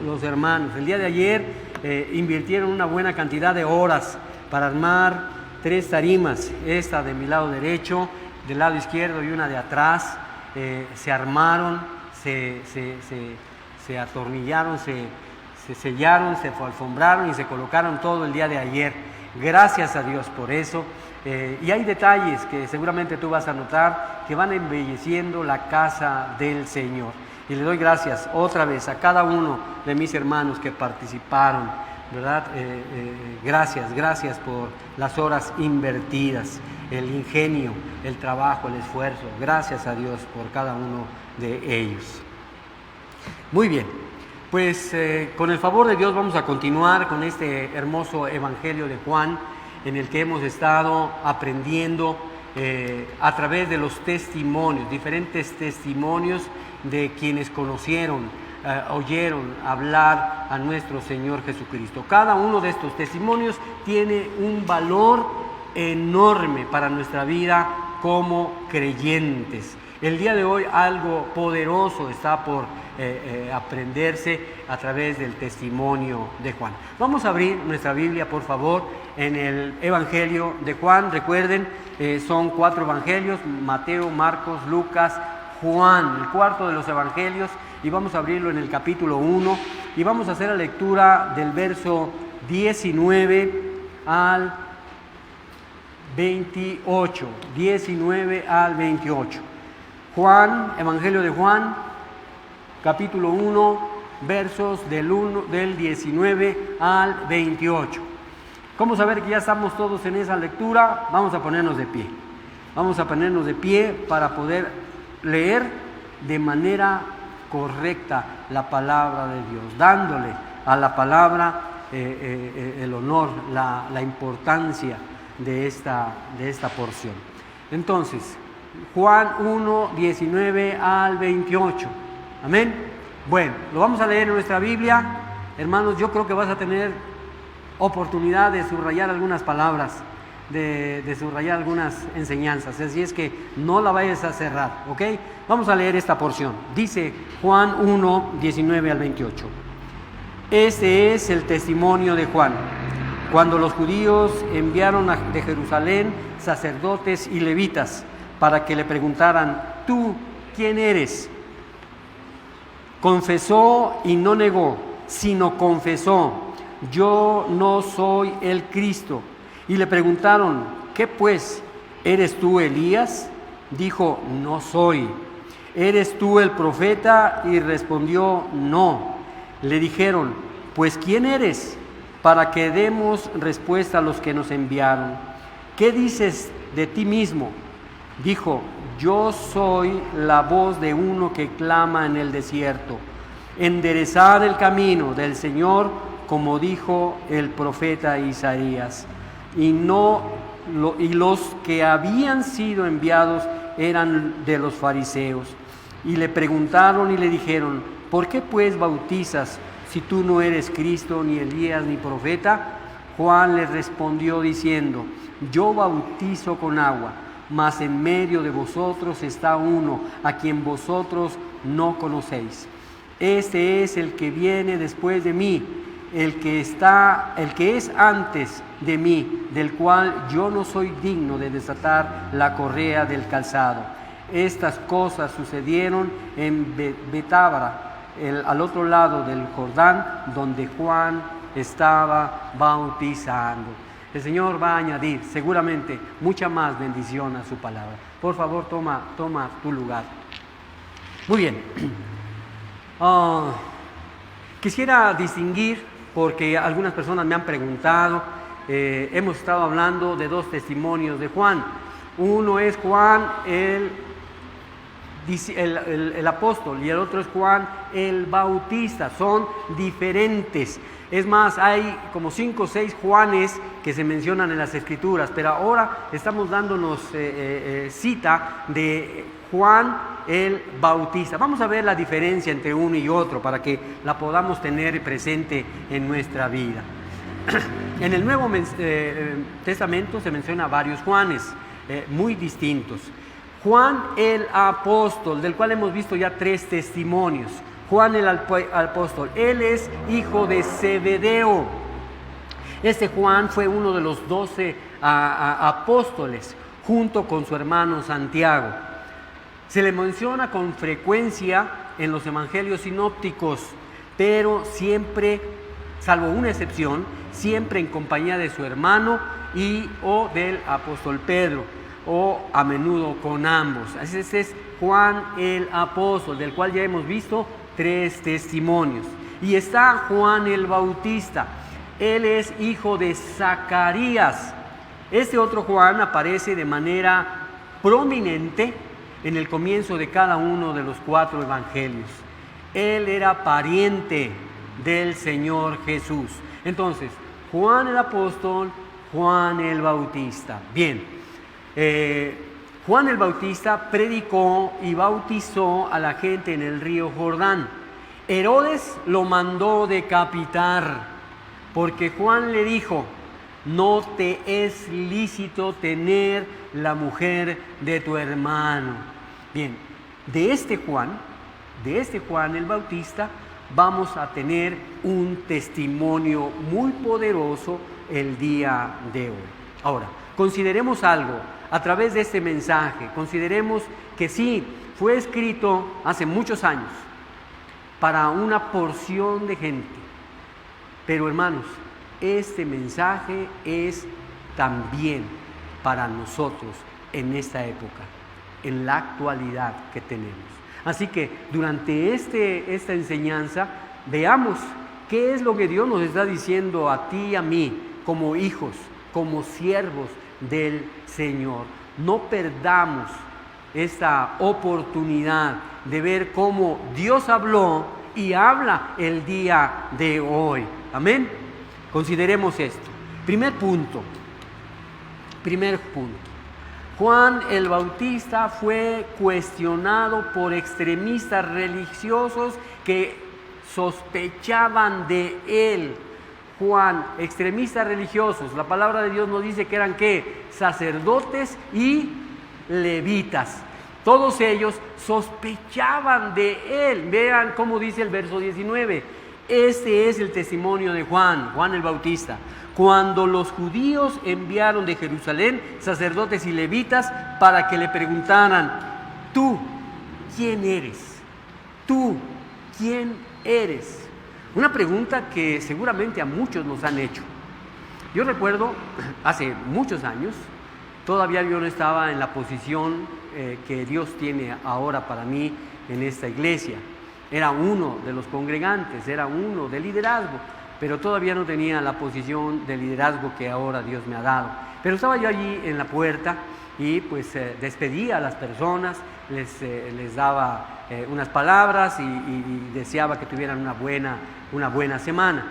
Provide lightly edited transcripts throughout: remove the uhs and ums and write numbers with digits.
los hermanos. El día de ayer invirtieron una buena cantidad de horas para armar 3 tarimas, esta de mi lado derecho, del lado izquierdo y una de atrás. Se armaron, se atornillaron, se sellaron, se alfombraron y se colocaron todo el día de ayer. Gracias a Dios por eso. Y hay detalles que seguramente tú vas a notar que van embelleciendo la casa del Señor. Y le doy gracias otra vez a cada uno de mis hermanos que participaron, ¿verdad? Gracias por las horas invertidas, el ingenio, el trabajo, el esfuerzo. Gracias a Dios por cada uno de ellos. Muy bien, pues con el favor de Dios vamos a continuar con este hermoso Evangelio de Juan, en el que hemos estado aprendiendo a través de los testimonios, diferentes testimonios de quienes conocieron, oyeron hablar a nuestro Señor Jesucristo. Cada uno de estos testimonios tiene un valor enorme para nuestra vida como creyentes. El día de hoy algo poderoso está por aprenderse a través del testimonio de Juan. Vamos a abrir nuestra Biblia, por favor, en el Evangelio de Juan. Recuerden, son 4 evangelios: Mateo, Marcos, Lucas, Juan, el cuarto de los evangelios, y vamos a abrirlo en el capítulo 1 y vamos a hacer la lectura del verso 19 al 28. 19 al 28. Juan, Evangelio de Juan, capítulo 1, versos del 19 al 28. ¿Cómo saber que ya estamos todos en esa lectura? Vamos a ponernos de pie. Vamos a ponernos de pie para poder leer de manera correcta la palabra de Dios, dándole a la palabra el honor, la importancia de esta porción. Entonces, Juan 1, 19 al 28. Amén. Bueno, lo vamos a leer en nuestra Biblia. Hermanos, yo creo que vas a tener oportunidad de subrayar algunas palabras, de subrayar algunas enseñanzas. Así es que no la vayas a cerrar, ¿ok? Vamos a leer esta porción. Dice Juan 1, 19 al 28. Este es el testimonio de Juan. Cuando los judíos enviaron de Jerusalén sacerdotes y levitas para que le preguntaran: ¿tú quién eres? Confesó y no negó, sino confesó: yo no soy el Cristo. Y le preguntaron: ¿qué pues? ¿Eres tú Elías? Dijo: no soy. ¿Eres tú el profeta? Y respondió: no. Le dijeron: pues ¿quién eres? Para que demos respuesta a los que nos enviaron. ¿Qué dices de ti mismo? Dijo: yo soy la voz de uno que clama en el desierto: enderezad el camino del Señor, como dijo el profeta Isaías. Y los que habían sido enviados eran de los fariseos. Y le preguntaron y le dijeron: ¿por qué pues bautizas si tú no eres Cristo, ni Elías, ni profeta? Juan les respondió diciendo: yo bautizo con agua, mas en medio de vosotros está uno a quien vosotros no conocéis. Este es el que viene después de mí, el que es antes de mí, del cual yo no soy digno de desatar la correa del calzado. Estas cosas sucedieron en Betábara, al otro lado del Jordán, donde Juan estaba bautizando. El Señor va a añadir seguramente mucha más bendición a su palabra. Por favor, toma tu lugar. Muy bien. Quisiera distinguir, porque algunas personas me han preguntado, hemos estado hablando de 2 testimonios de Juan. Uno es Juan el apóstol y el otro es Juan el Bautista. Son diferentes. Es más, hay como 5 o 6 Juanes que se mencionan en las Escrituras, pero ahora estamos dándonos cita de Juan el Bautista. Vamos a ver la diferencia entre uno y otro para que la podamos tener presente en nuestra vida. En el Nuevo Testamento se menciona varios Juanes muy distintos. Juan el apóstol, del cual hemos visto ya 3 testimonios. Juan el apóstol, él es hijo de Zebedeo. Este Juan fue uno de los 12 apóstoles, junto con su hermano Santiago. Se le menciona con frecuencia en los evangelios sinópticos, pero siempre, salvo una excepción, siempre en compañía de su hermano o del apóstol Pedro, o a menudo con ambos. Así es Juan el apóstol, del cual ya hemos visto 3 testimonios. Y está Juan el Bautista, él es hijo de Zacarías. Este otro Juan aparece de manera prominente en el comienzo de cada uno de los 4 evangelios. Él era pariente del Señor Jesús. Entonces, Juan el apóstol, Juan el Bautista. Bien, Juan el Bautista predicó y bautizó a la gente en el río Jordán. Herodes lo mandó decapitar, porque Juan le dijo: no te es lícito tener la mujer de tu hermano. Bien, de este Juan el Bautista, vamos a tener un testimonio muy poderoso el día de hoy. Ahora, consideremos algo a través de este mensaje. Consideremos que sí, fue escrito hace muchos años para una porción de gente. Pero hermanos, este mensaje es también para nosotros en esta época, en la actualidad que tenemos. Así que durante esta enseñanza, veamos qué es lo que Dios nos está diciendo a ti y a mí, como hijos, como siervos del Señor. No perdamos esta oportunidad de ver cómo Dios habló y habla el día de hoy. Amén. Consideremos esto. Primer punto. Juan el Bautista fue cuestionado por extremistas religiosos que sospechaban de él. Juan, extremistas religiosos, la palabra de Dios nos dice que eran ¿qué? Sacerdotes y levitas. Todos ellos sospechaban de él. Vean cómo dice el verso 19. Este es el testimonio de Juan el Bautista. Cuando los judíos enviaron de Jerusalén sacerdotes y levitas para que le preguntaran: ¿tú quién eres? ¿Tú quién eres? Una pregunta que seguramente a muchos nos han hecho. Yo recuerdo, hace muchos años, todavía yo no estaba en la posición que Dios tiene ahora para mí en esta iglesia. Era uno de los congregantes, era uno de liderazgo, pero todavía no tenía la posición de liderazgo que ahora Dios me ha dado. Pero estaba yo allí en la puerta y pues despedía a las personas, les daba unas palabras y deseaba que tuvieran una buena semana.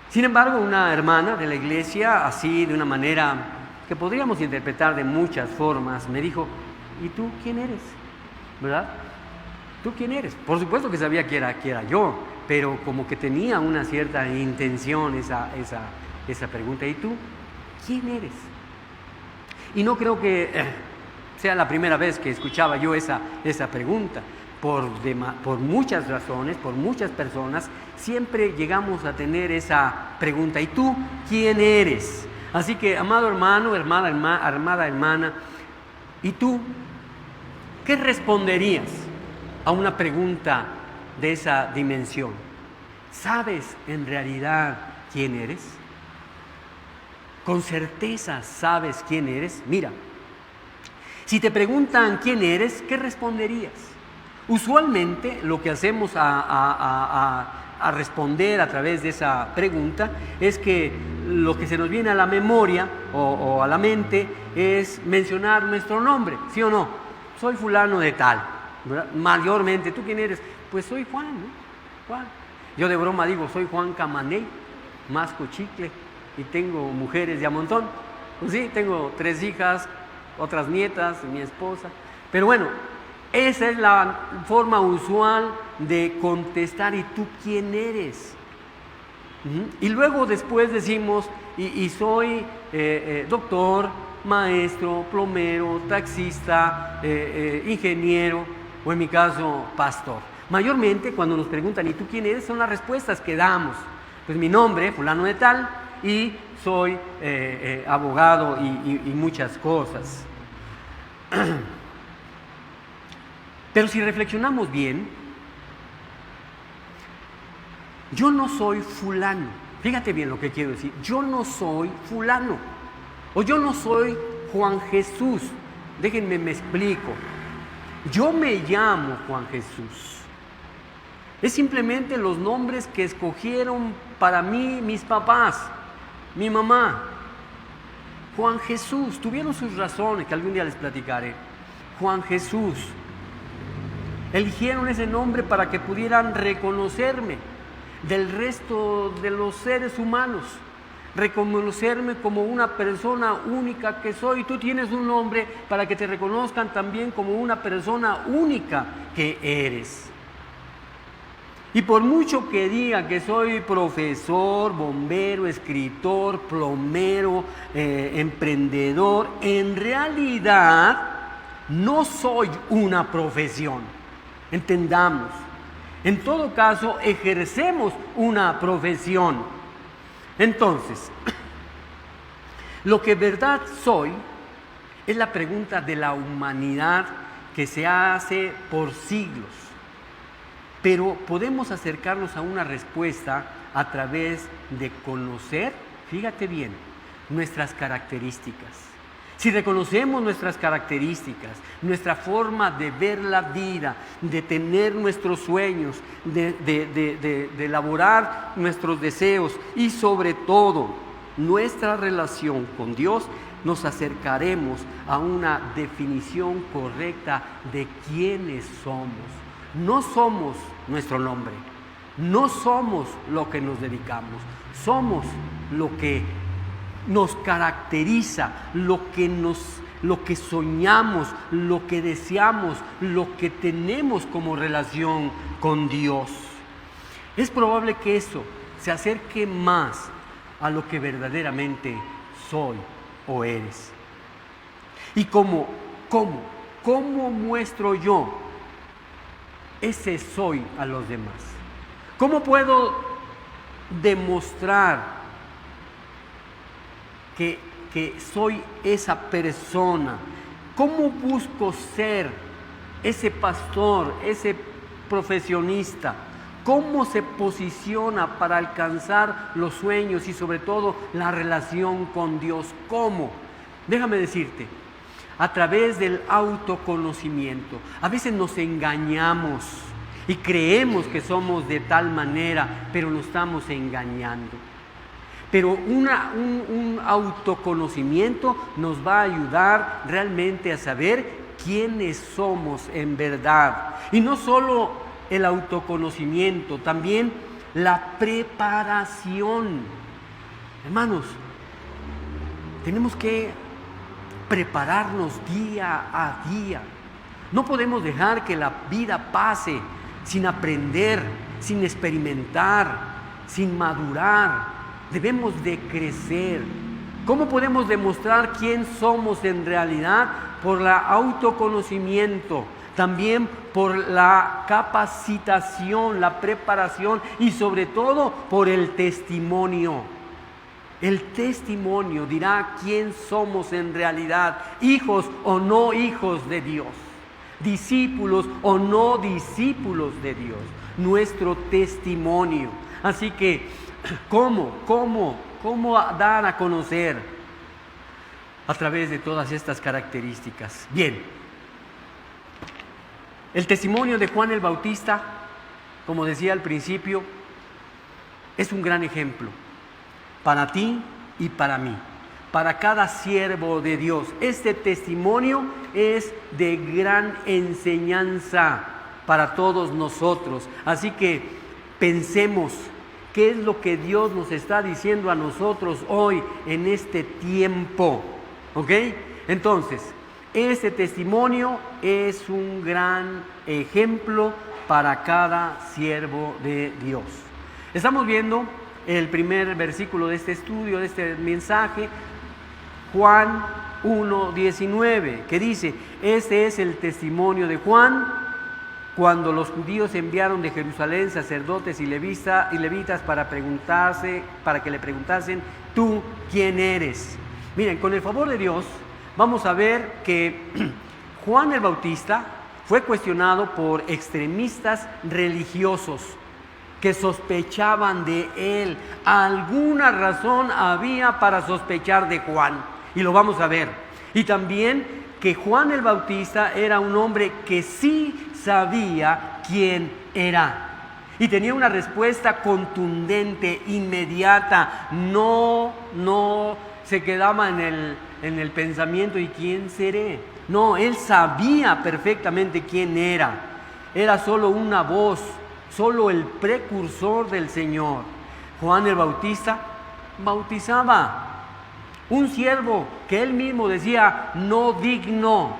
Sin embargo, una hermana de la iglesia, así de una manera que podríamos interpretar de muchas formas, me dijo: ¿y tú quién eres? ¿Verdad? ¿Tú quién eres? Por supuesto que sabía que era yo, pero como que tenía una cierta intención esa pregunta. ¿Y tú quién eres? Y no creo que sea la primera vez que escuchaba yo esa pregunta. Por muchas razones, por muchas personas, siempre llegamos a tener esa pregunta: ¿y tú quién eres? Así que, amado hermano, amada hermana, ¿y tú qué responderías a una pregunta de esa dimensión? ¿Sabes en realidad quién eres? ¿Con certeza sabes quién eres? Mira, si te preguntan quién eres, ¿qué responderías? Usualmente lo que hacemos a responder a través de esa pregunta es que lo que se nos viene a la memoria o a la mente es mencionar nuestro nombre, ¿sí o no? Soy fulano de tal, ¿verdad? Mayormente, ¿tú quién eres? Pues soy Juan, ¿no? Juan. Yo de broma digo: soy Juan Camaney, masco chicle y tengo mujeres de a montón. Pues sí, tengo 3 hijas, otras nietas, mi esposa. Pero bueno, esa es la forma usual de contestar: ¿y tú quién eres? Y luego después decimos: y soy doctor, maestro, plomero, taxista, ingeniero, o en mi caso, pastor. Mayormente cuando nos preguntan, ¿y tú quién eres?, son las respuestas que damos. Pues mi nombre, fulano de tal, y soy abogado y muchas cosas. Pero si reflexionamos bien, yo no soy fulano. Fíjate bien lo que quiero decir. Yo no soy fulano. O yo no soy Juan Jesús. Déjenme me explico. Yo me llamo Juan Jesús. Es simplemente los nombres que escogieron para mí mis papás, mi mamá. Juan Jesús. Tuvieron sus razones que algún día les platicaré. Juan Jesús. Eligieron ese nombre para que pudieran reconocerme del resto de los seres humanos, reconocerme como una persona única que soy. Tú tienes un nombre para que te reconozcan también como una persona única que eres. Y por mucho que diga que soy profesor, bombero, escritor, plomero, emprendedor, en realidad no soy una profesión. Entendamos. En todo caso, ejercemos una profesión. Entonces, lo que verdad soy es la pregunta de la humanidad que se hace por siglos. Pero podemos acercarnos a una respuesta a través de conocer, fíjate bien, nuestras características. Si reconocemos nuestras características, nuestra forma de ver la vida, de tener nuestros sueños, de elaborar nuestros deseos y sobre todo nuestra relación con Dios, nos acercaremos a una definición correcta de quiénes somos. No somos nuestro nombre, no somos lo que nos dedicamos, somos lo que nos caracteriza, lo que soñamos, lo que deseamos, lo que tenemos como relación con Dios. Es probable que eso se acerque más a lo que verdaderamente soy o eres. ¿Y cómo muestro yo ese soy a los demás? ¿Cómo puedo demostrar que soy esa persona? ¿Cómo busco ser ese pastor, ese profesionista? ¿Cómo se posiciona para alcanzar los sueños y sobre todo la relación con Dios? ¿Cómo? Déjame decirte, a través del autoconocimiento. A veces nos engañamos y creemos que somos de tal manera, pero nos estamos engañando. Pero un autoconocimiento nos va a ayudar realmente a saber quiénes somos en verdad. Y no solo el autoconocimiento, también la preparación. Hermanos, tenemos que prepararnos día a día. No podemos dejar que la vida pase sin aprender, sin experimentar, sin madurar. Debemos de crecer. ¿Cómo podemos demostrar quién somos en realidad? Por el autoconocimiento, también por la capacitación, la preparación y sobre todo por el testimonio. El testimonio dirá quién somos en realidad, hijos o no hijos de Dios, discípulos o no discípulos de Dios. Nuestro testimonio. Así que ¿Cómo dar a conocer? A través de todas estas características. Bien, el testimonio de Juan el Bautista, como decía al principio, es un gran ejemplo para ti y para mí, para cada siervo de Dios. Este testimonio es de gran enseñanza para todos nosotros. Así que pensemos, ¿qué es lo que Dios nos está diciendo a nosotros hoy en este tiempo? ¿Ok? Entonces, este testimonio es un gran ejemplo para cada siervo de Dios. Estamos viendo el primer versículo de este estudio, de este mensaje, Juan 1:19, que dice: este es el testimonio de Juan, cuando los judíos enviaron de Jerusalén sacerdotes y levitas para que le preguntasen, ¿tú quién eres? Miren, con el favor de Dios, vamos a ver que Juan el Bautista fue cuestionado por extremistas religiosos que sospechaban de él. Alguna razón había para sospechar de Juan, y lo vamos a ver. Y también que Juan el Bautista era un hombre que sí sabía quién era. Y tenía una respuesta contundente, inmediata. No se quedaba en el pensamiento, ¿y quién seré? No, él sabía perfectamente quién era. Era solo una voz, solo el precursor del Señor. Juan el Bautista bautizaba. Un siervo que él mismo decía, no digno.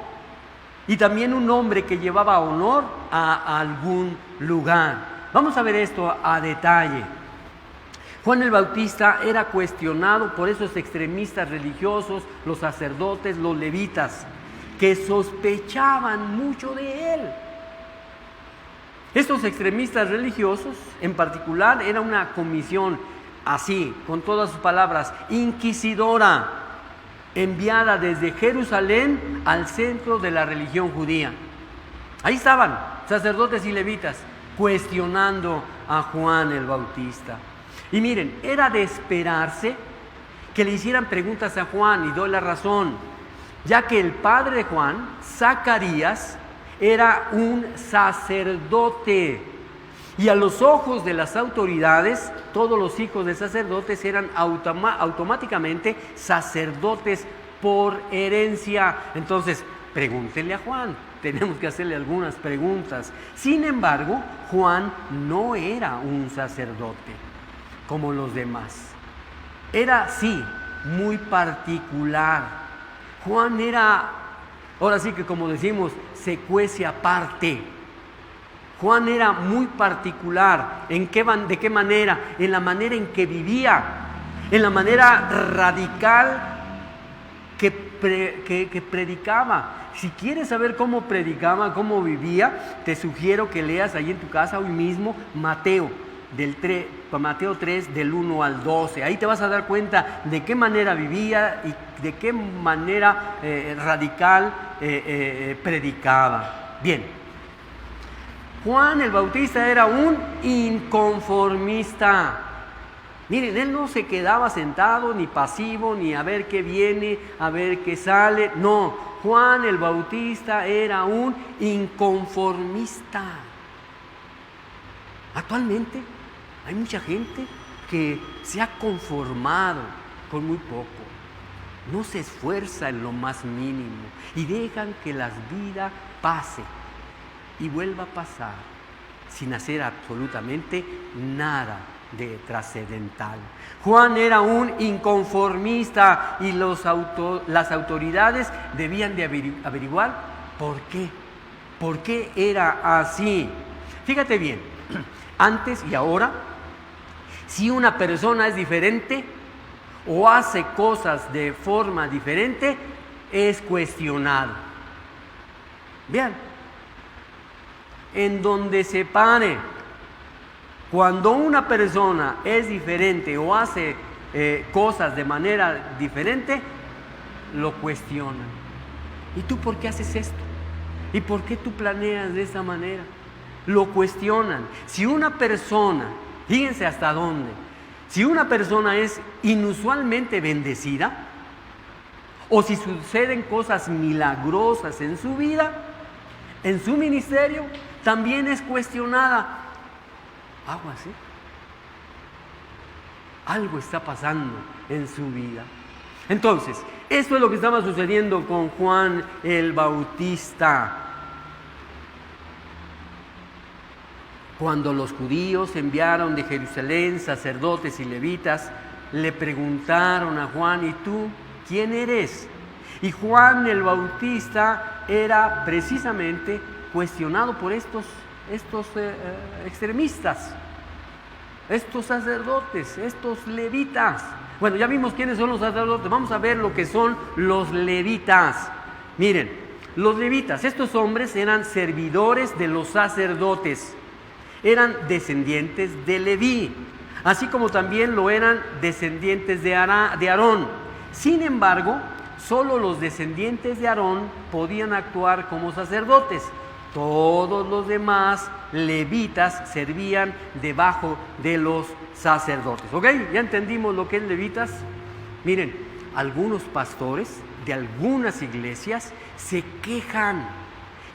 Y también un hombre que llevaba honor a algún lugar. Vamos a ver esto a detalle. Juan el Bautista era cuestionado por esos extremistas religiosos, los sacerdotes, los levitas, que sospechaban mucho de él. Estos extremistas religiosos, en particular, era una comisión así, con todas sus palabras, inquisidora, enviada desde Jerusalén al centro de la religión judía. Ahí estaban sacerdotes y levitas cuestionando a Juan el Bautista. Y miren, era de esperarse que le hicieran preguntas a Juan, y doy la razón, ya que el padre de Juan, Zacarías, era un sacerdote. Y a los ojos de las autoridades, todos los hijos de sacerdotes eran automáticamente sacerdotes por herencia. Entonces, pregúntenle a Juan, tenemos que hacerle algunas preguntas. Sin embargo, Juan no era un sacerdote como los demás. Era, sí, muy particular. Juan era, ahora sí que como decimos, se cuece aparte. Juan era muy particular. ¿De qué manera? En la manera en que vivía, en la manera radical que predicaba. Si quieres saber cómo predicaba, cómo vivía, te sugiero que leas ahí en tu casa hoy mismo Mateo 3, del 1 al 12. Ahí te vas a dar cuenta de qué manera vivía y de qué manera radical predicaba. Bien. Juan el Bautista era un inconformista. Miren, él no se quedaba sentado ni pasivo, ni a ver qué viene, a ver qué sale. No, Juan el Bautista era un inconformista. Actualmente hay mucha gente que se ha conformado con muy poco. No se esfuerza en lo más mínimo y dejan que la vida pase y vuelva a pasar sin hacer absolutamente nada de trascendental. Juan era un inconformista y las autoridades debían de averiguar por qué. ¿Por qué era así? Fíjate bien, antes y ahora, si una persona es diferente o hace cosas de forma diferente, es cuestionado. Vean, en donde se pare, cuando una persona es diferente o hace cosas de manera diferente, lo cuestionan. ¿Y tú por qué haces esto? ¿Y por qué tú planeas de esa manera? Lo cuestionan. Si una persona, fíjense hasta dónde, si una persona es inusualmente bendecida, o si suceden cosas milagrosas en su vida, en su ministerio, también es cuestionada. Aguas, ¿eh? Algo está pasando en su vida. Entonces, esto es lo que estaba sucediendo con Juan el Bautista. Cuando los judíos enviaron de Jerusalén sacerdotes y levitas, le preguntaron a Juan, ¿y tú quién eres? Y Juan el Bautista era precisamente cuestionado por estos extremistas, estos sacerdotes, estos levitas. Bueno, ya vimos quiénes son los sacerdotes, vamos a ver lo que son los levitas. Miren, los levitas. Estos hombres eran servidores de los sacerdotes, eran descendientes de Leví, así como también lo eran descendientes de Aarón. Sin embargo, solo los descendientes de Aarón podían actuar como sacerdotes. Todos los demás levitas servían debajo de los sacerdotes. ¿Ok? ¿Ya entendimos lo que es levitas? Miren, algunos pastores de algunas iglesias se quejan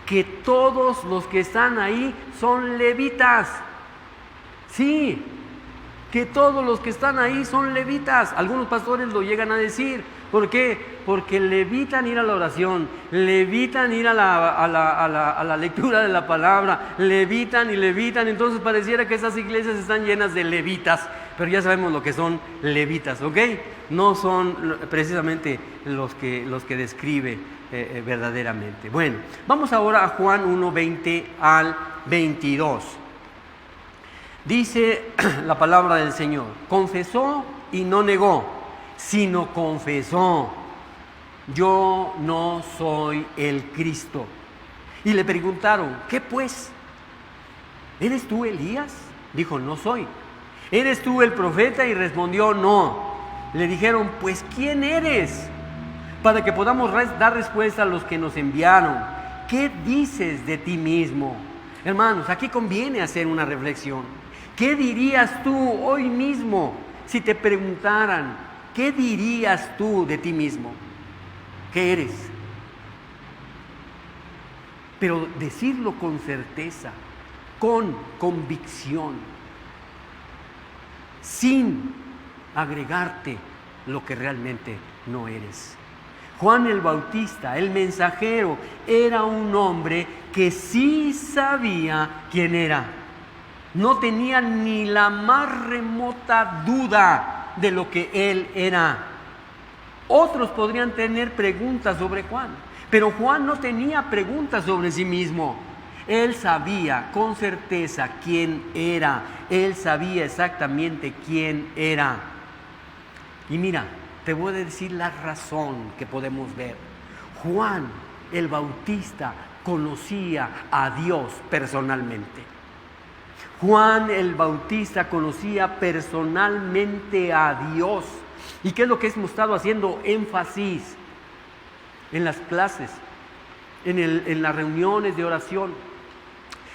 que todos los que están ahí son levitas. Sí, que todos los que están ahí son levitas. Algunos pastores lo llegan a decir. ¿Por qué? Porque le evitan ir a la oración, le evitan ir a la lectura de la palabra, le evitan, entonces pareciera que esas iglesias están llenas de levitas, pero ya sabemos lo que son levitas, ¿ok? No son precisamente los que describe verdaderamente. Bueno, vamos ahora a Juan 1:20 al 22. Dice la palabra del Señor: confesó y no negó, sino confesó: yo no soy el Cristo. Y le preguntaron: ¿qué pues? ¿Eres tú Elías? Dijo: no soy. ¿Eres tú el profeta? Y respondió: no. Le dijeron: pues ¿quién eres? Para que podamos dar respuesta a los que nos enviaron. ¿Qué dices de ti mismo? Hermanos, aquí conviene hacer una reflexión. ¿Qué dirías tú hoy mismo si te preguntaran: ¿qué dirías tú de ti mismo? ¿Qué eres? Pero decirlo con certeza, con convicción, sin agregarte lo que realmente no eres. Juan el Bautista, el mensajero, era un hombre que sí sabía quién era. No tenía ni la más remota duda de lo que él era. Otros podrían tener preguntas sobre Juan, pero Juan no tenía preguntas sobre sí mismo. Él sabía con certeza quién era. Él sabía exactamente quién era. Y mira, te voy a decir la razón que podemos ver. Juan el Bautista conocía a Dios personalmente. Juan el Bautista conocía personalmente a Dios. ¿Y qué es lo que hemos estado haciendo énfasis en las clases, en las reuniones de oración,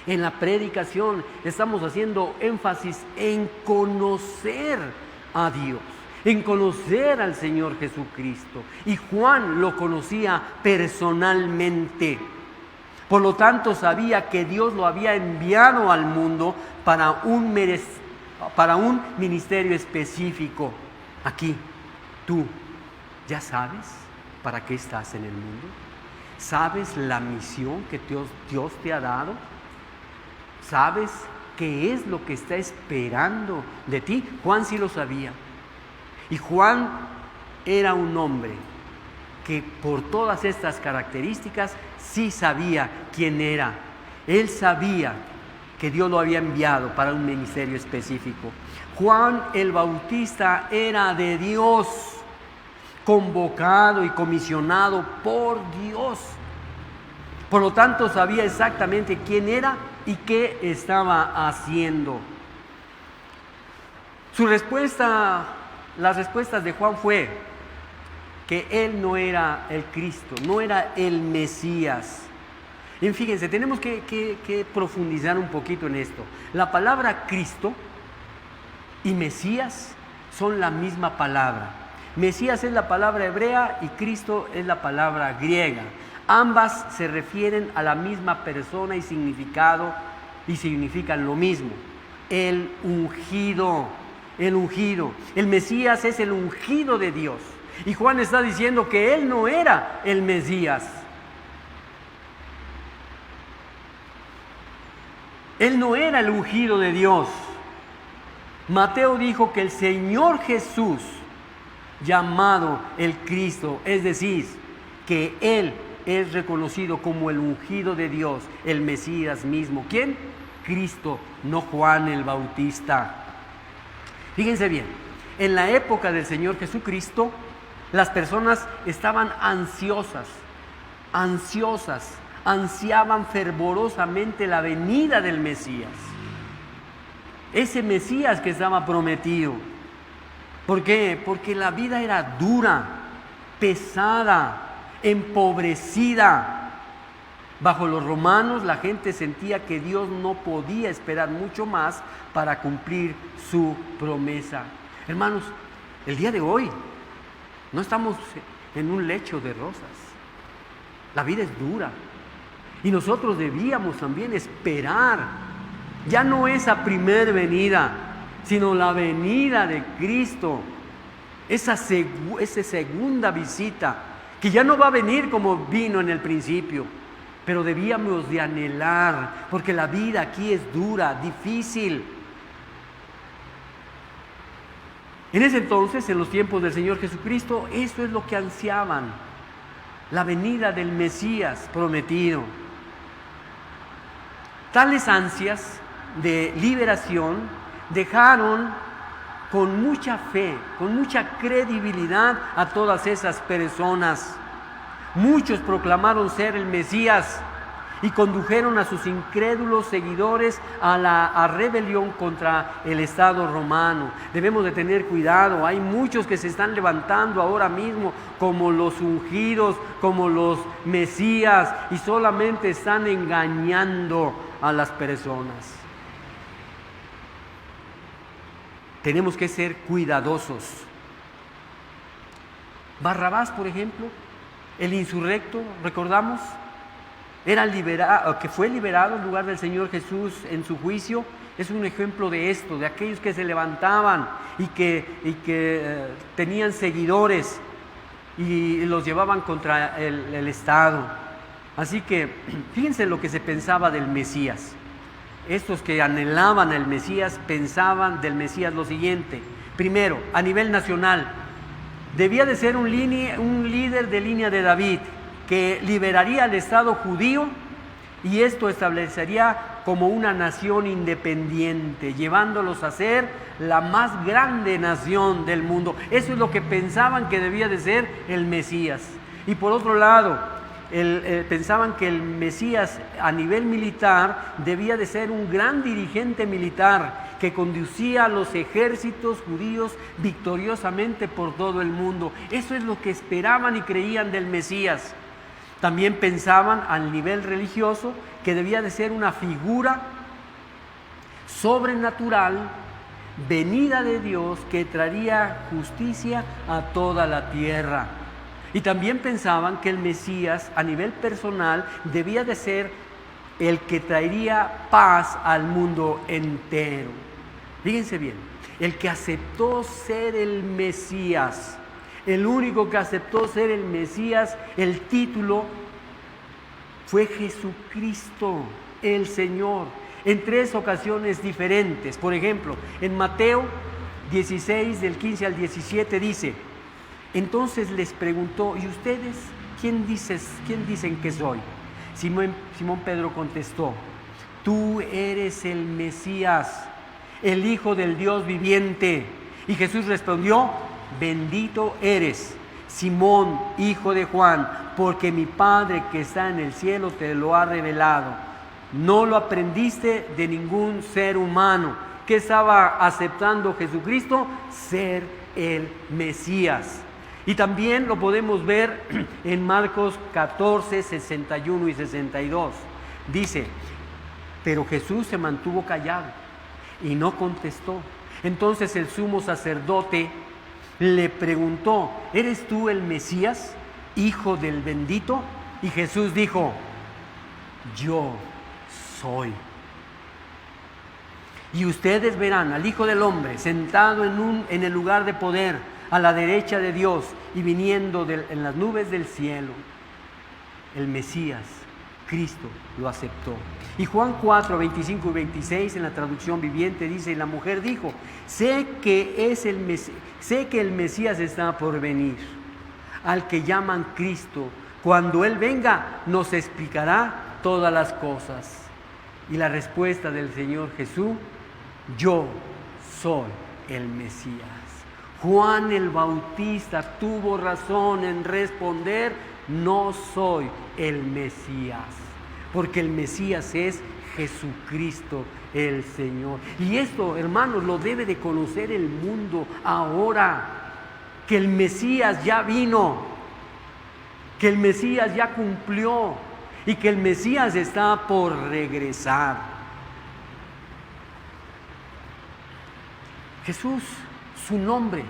en la predicación? Estamos haciendo énfasis en conocer a Dios, en conocer al Señor Jesucristo. Y Juan lo conocía personalmente. Por lo tanto, sabía que Dios lo había enviado al mundo para un ministerio específico. Aquí, tú, ¿ya sabes para qué estás en el mundo? ¿Sabes la misión que Dios te ha dado? ¿Sabes qué es lo que está esperando de ti? Juan sí lo sabía. Y Juan era un hombre que por todas estas características sí sabía quién era. Él sabía que Dios lo había enviado para un ministerio específico. Juan el Bautista era de Dios, convocado y comisionado por Dios. Por lo tanto, sabía exactamente quién era y qué estaba haciendo. Las respuestas de Juan fue que él no era el Cristo, no era el Mesías. Y fíjense, tenemos que profundizar un poquito en esto. La palabra Cristo y Mesías son la misma palabra. Mesías es la palabra hebrea y Cristo es la palabra griega. Ambas se refieren a la misma persona y significado y significan lo mismo. El ungido, el ungido. El Mesías es el ungido de Dios. Y Juan está diciendo que él no era el Mesías. Él no era el ungido de Dios. Mateo dijo que el Señor Jesús, llamado el Cristo, es decir, que Él es reconocido como el ungido de Dios, el Mesías mismo. ¿Quién? Cristo, no Juan el Bautista. Fíjense bien, en la época del Señor Jesucristo, las personas estaban ansiosas ansiosas, ansiaban fervorosamente la venida del Mesías. Ese Mesías que estaba prometido. ¿Por qué? Porque la vida era dura, pesada, empobrecida. Bajo los romanos la gente sentía que Dios no podía esperar mucho más para cumplir su promesa. Hermanos, el día de hoy no estamos en un lecho de rosas. La vida es dura y nosotros debíamos también esperar. Ya no esa primer venida, sino la venida de Cristo, esa segunda visita, que ya no va a venir como vino en el principio, pero debíamos de anhelar, porque la vida aquí es dura, difícil. En ese entonces, en los tiempos del Señor Jesucristo, eso es lo que ansiaban, la venida del Mesías prometido. Tales ansias de liberación dejaron con mucha fe, con mucha credibilidad a todas esas personas. Muchos proclamaron ser el Mesías y condujeron a sus incrédulos seguidores a la rebelión contra el Estado romano. Debemos de tener cuidado, hay muchos que se están levantando ahora mismo como los ungidos, como los Mesías, y solamente están engañando a las personas. Tenemos que ser cuidadosos. Barrabás, por ejemplo, el insurrecto, recordamos, que fue liberado en lugar del Señor Jesús en su juicio. Es un ejemplo de esto, de aquellos que se levantaban y que tenían seguidores y los llevaban contra el Estado. Así que fíjense lo que se pensaba del Mesías. Estos que anhelaban al Mesías pensaban del Mesías lo siguiente. Primero, a nivel nacional, debía de ser un líder de línea de David, que liberaría al Estado judío y esto establecería como una nación independiente, llevándolos a ser la más grande nación del mundo. Eso es lo que pensaban que debía de ser el Mesías. Y por otro lado, pensaban que el Mesías a nivel militar debía de ser un gran dirigente militar que conducía a los ejércitos judíos victoriosamente por todo el mundo. Eso es lo que esperaban y creían del Mesías. También pensaban al nivel religioso que debía de ser una figura sobrenatural, venida de Dios, que traería justicia a toda la tierra. Y también pensaban que el Mesías a nivel personal debía de ser el que traería paz al mundo entero. Fíjense bien, el que aceptó ser el Mesías, el único que aceptó ser el Mesías, el título, fue Jesucristo, el Señor, en 3 ocasiones diferentes. Por ejemplo, en Mateo 16, del 15 al 17 dice: entonces les preguntó, ¿y ustedes quién dicen que soy? Simón Pedro contestó: tú eres el Mesías, el Hijo del Dios viviente. Y Jesús respondió: bendito eres, Simón, hijo de Juan, porque mi Padre que está en el cielo te lo ha revelado. No lo aprendiste de ningún ser humano. ¿Qué estaba aceptando Jesucristo? Ser el Mesías. Y también lo podemos ver en Marcos 14, 61 y 62. Dice: pero Jesús se mantuvo callado y no contestó. Entonces el sumo sacerdote le preguntó: ¿eres tú el Mesías, hijo del bendito? Y Jesús dijo: yo soy. Y ustedes verán al Hijo del Hombre sentado en el lugar de poder, a la derecha de Dios, y viniendo en las nubes del cielo. El Mesías, Cristo, lo aceptó. Y Juan 4, 25 y 26 en la traducción viviente dice: y la mujer dijo: sé que el Mesías está por venir, al que llaman Cristo. Cuando Él venga, nos explicará todas las cosas. Y la respuesta del Señor Jesús: yo soy el Mesías. Juan el Bautista tuvo razón en responder: no soy el Mesías, porque el Mesías es Jesucristo el Señor. Y esto, hermanos, lo debe de conocer el mundo ahora, que el Mesías ya vino, que el Mesías ya cumplió y que el Mesías está por regresar. Jesús, su nombre,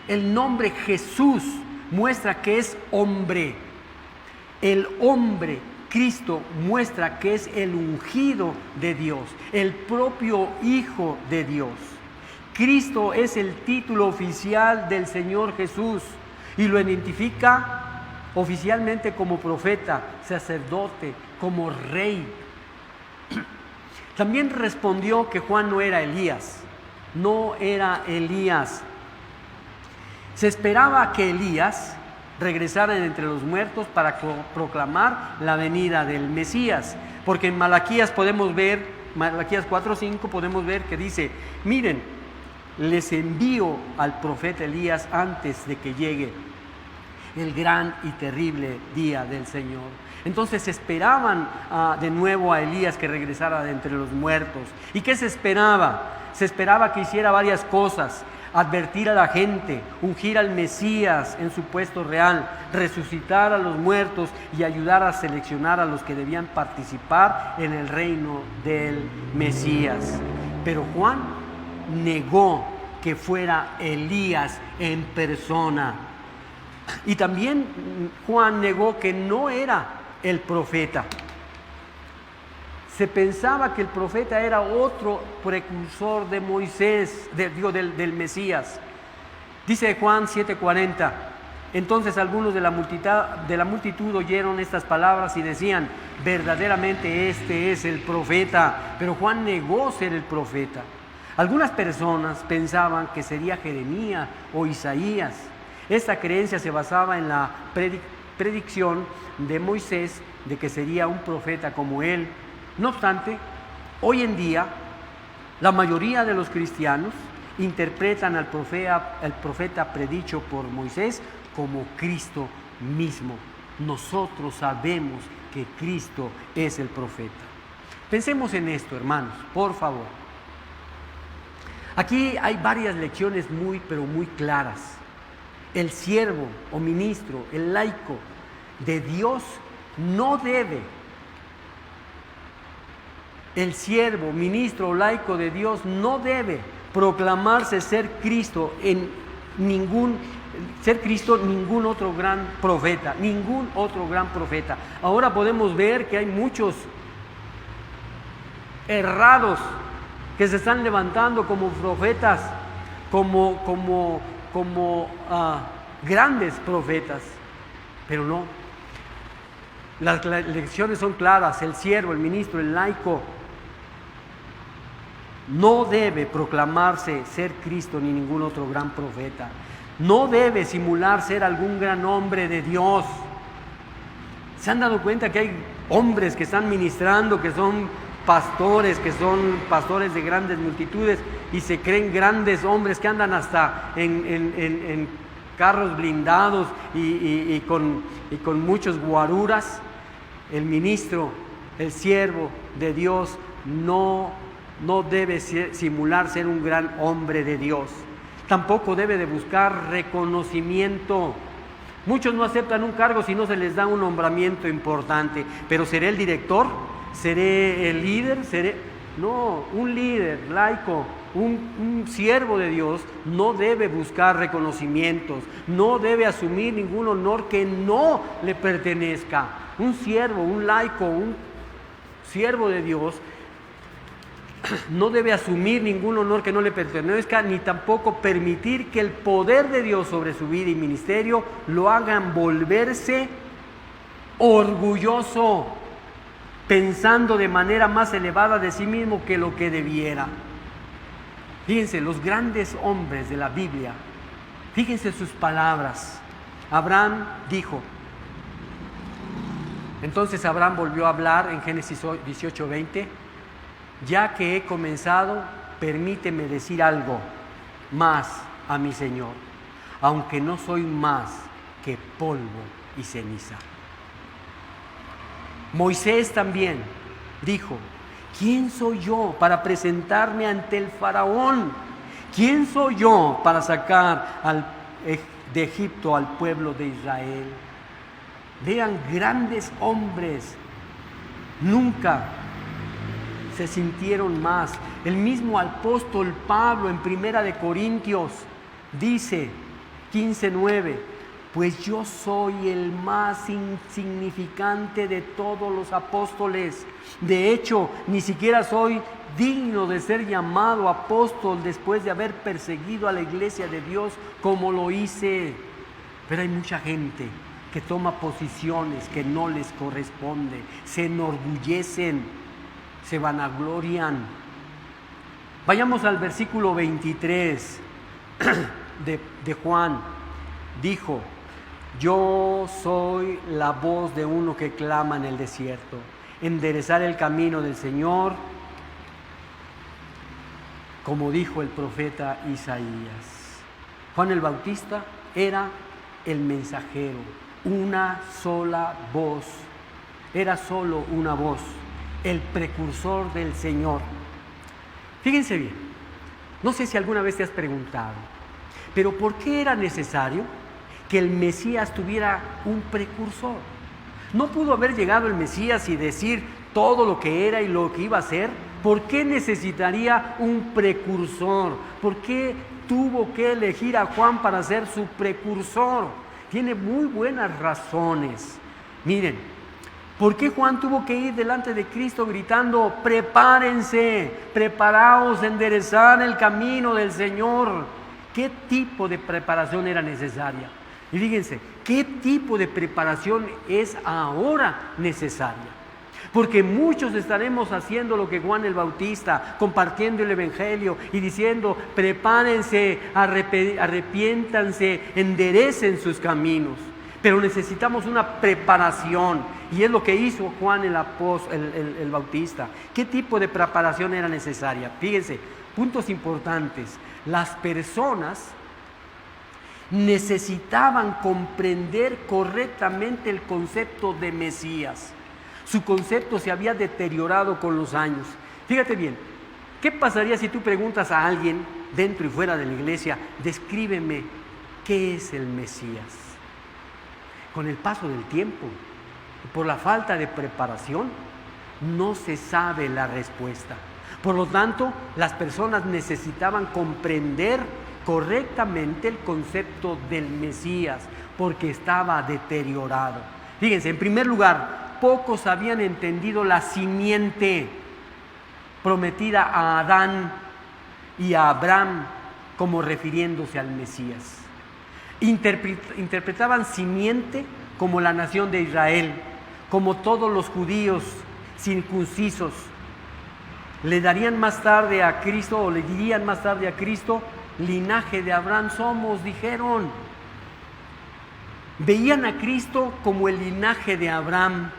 el nombre Jesús muestra que es hombre. El hombre, Cristo, muestra que es el ungido de Dios, el propio Hijo de Dios. Cristo es el título oficial del Señor Jesús y lo identifica oficialmente como profeta, sacerdote, como rey. También respondió que Juan no era Elías, no era Elías. Se esperaba que Elías regresara de entre los muertos para proclamar la venida del Mesías, porque en Malaquías podemos ver, Malaquías 4:5 podemos ver que dice: miren, les envío al profeta Elías antes de que llegue el gran y terrible día del Señor. Entonces esperaban de nuevo a Elías que regresara de entre los muertos. ¿Y qué se esperaba? Se esperaba que hiciera varias cosas: advertir a la gente, ungir al Mesías en su puesto real, resucitar a los muertos y ayudar a seleccionar a los que debían participar en el reino del Mesías. Pero Juan negó que fuera Elías en persona. Y también Juan negó que no era el profeta. Se pensaba que el profeta era otro precursor de Moisés, del Mesías. Dice Juan 7:40: entonces algunos de la multitud oyeron estas palabras y decían: verdaderamente este es el profeta. Pero Juan negó ser el profeta. Algunas personas pensaban que sería Jeremías o Isaías. Esta creencia se basaba en la predicción de Moisés de que sería un profeta como él. No obstante, hoy en día la mayoría de los cristianos interpretan al profeta predicho por Moisés como Cristo mismo. Nosotros sabemos que Cristo es el profeta. Pensemos en esto, hermanos, por favor. Aquí hay varias lecciones pero muy claras. El siervo o ministro, el laico de Dios no debe. El siervo, ministro o laico de Dios no debe proclamarse ser Cristo ningún otro gran profeta, ningún otro gran profeta. Ahora podemos ver que hay muchos errados que se están levantando como profetas, como grandes profetas, pero no. Las lecciones son claras. El siervo, el ministro, el laico no debe proclamarse ser Cristo ni ningún otro gran profeta. No debe simular ser algún gran hombre de Dios. ¿Se han dado cuenta que hay hombres que están ministrando, que son pastores de grandes multitudes y se creen grandes hombres, que andan hasta en carros blindados y con muchos guaruras? El ministro, el siervo de Dios no debe simular ser un gran hombre de Dios. Tampoco debe de buscar reconocimiento. Muchos no aceptan un cargo si no se les da un nombramiento importante. Pero ¿seré el director? ¿Seré el líder? No, un líder laico, un siervo de Dios no debe buscar reconocimientos, no debe asumir ningún honor que no le pertenezca. Un siervo, un laico, un siervo de Dios no debe asumir ningún honor que no le pertenezca, ni tampoco permitir que el poder de Dios sobre su vida y ministerio lo hagan volverse orgulloso, pensando de manera más elevada de sí mismo que lo que debiera. Fíjense, los grandes hombres de la Biblia, fíjense sus palabras. Abraham dijo, entonces Abraham volvió a hablar en Génesis 18:20, ya que he comenzado, permíteme decir algo más a mi Señor, aunque no soy más que polvo y ceniza. Moisés también dijo: ¿quién soy yo para presentarme ante el faraón? ¿Quién soy yo para sacar de Egipto al pueblo de Israel? Vean, grandes hombres nunca se sintieron más. El mismo apóstol Pablo en Primera de Corintios dice 15:9: pues yo soy el más insignificante de todos los apóstoles. De hecho, ni siquiera soy digno de ser llamado apóstol después de haber perseguido a la iglesia de Dios como lo hice. Pero hay mucha gente que toma posiciones que no les corresponde, se enorgullecen, se vanaglorian. Vayamos al versículo 23 de Juan. Dijo: yo soy la voz de uno que clama en el desierto, enderezar el camino del Señor, como dijo el profeta Isaías. Juan el Bautista era el mensajero, una sola voz, era solo una voz, el precursor del Señor. Fíjense bien, no sé si alguna vez te has preguntado, pero ¿por qué era necesario que el Mesías tuviera un precursor? ¿No pudo haber llegado el Mesías y decir todo lo que era y lo que iba a hacer? ¿Por qué necesitaría un precursor? ¿Por qué tuvo que elegir a Juan para ser su precursor? Tiene muy buenas razones. Miren, ¿por qué Juan tuvo que ir delante de Cristo gritando: prepárense, preparaos, enderezar el camino del Señor? ¿Qué tipo de preparación era necesaria? Y fíjense, ¿qué tipo de preparación es ahora necesaria? Porque muchos estaremos haciendo lo que Juan el Bautista, compartiendo el Evangelio y diciendo: prepárense, arrepiéntanse, enderecen sus caminos. Pero necesitamos una preparación, y es lo que hizo Juan el Bautista. ¿Qué tipo de preparación era necesaria? Fíjense, puntos importantes. Las personas necesitaban comprender correctamente el concepto de Mesías. Su concepto se había deteriorado con los años. Fíjate bien, ¿qué pasaría si tú preguntas a alguien dentro y fuera de la iglesia: descríbeme qué es el Mesías? Con el paso del tiempo, por la falta de preparación, no se sabe la respuesta. Por lo tanto, las personas necesitaban comprender correctamente el concepto del Mesías, porque estaba deteriorado. Fíjense, en primer lugar, pocos habían entendido la simiente prometida a Adán y a Abraham como refiriéndose al Mesías. Interpretaban simiente como la nación de Israel, como todos los judíos circuncisos. Le darían más tarde a Cristo, o le dirían más tarde a Cristo: linaje de Abraham somos, dijeron. Veían a Cristo como el linaje de Abraham,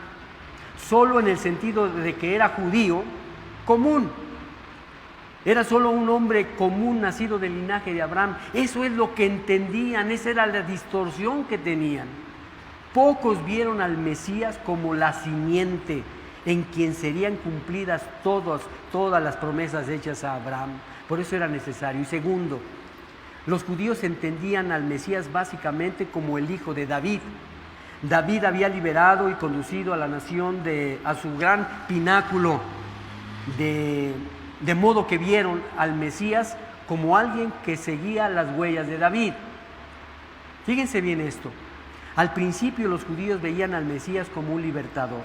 solo en el sentido de que era judío común. Era solo un hombre común nacido del linaje de Abraham. Eso es lo que entendían, esa era la distorsión que tenían. Pocos vieron al Mesías como la simiente en quien serían cumplidas todas las promesas hechas a Abraham. Por eso era necesario. Y segundo, los judíos entendían al Mesías básicamente como el hijo de David. David había liberado y conducido a la nación a su gran pináculo, de modo que vieron al Mesías como alguien que seguía las huellas de David. Fíjense bien esto. Al principio los judíos veían al Mesías como un libertador,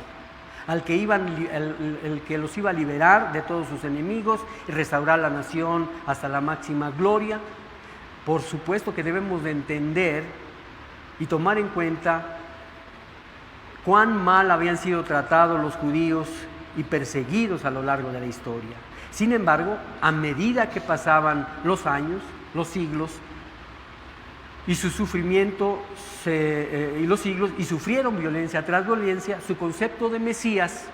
el que los iba a liberar de todos sus enemigos y restaurar la nación hasta la máxima gloria. Por supuesto que debemos de entender y tomar en cuenta cuán mal habían sido tratados los judíos y perseguidos a lo largo de la historia. Sin embargo, a medida que pasaban los años, los siglos, y su sufrimiento y sufrieron violencia tras violencia, su concepto de Mesías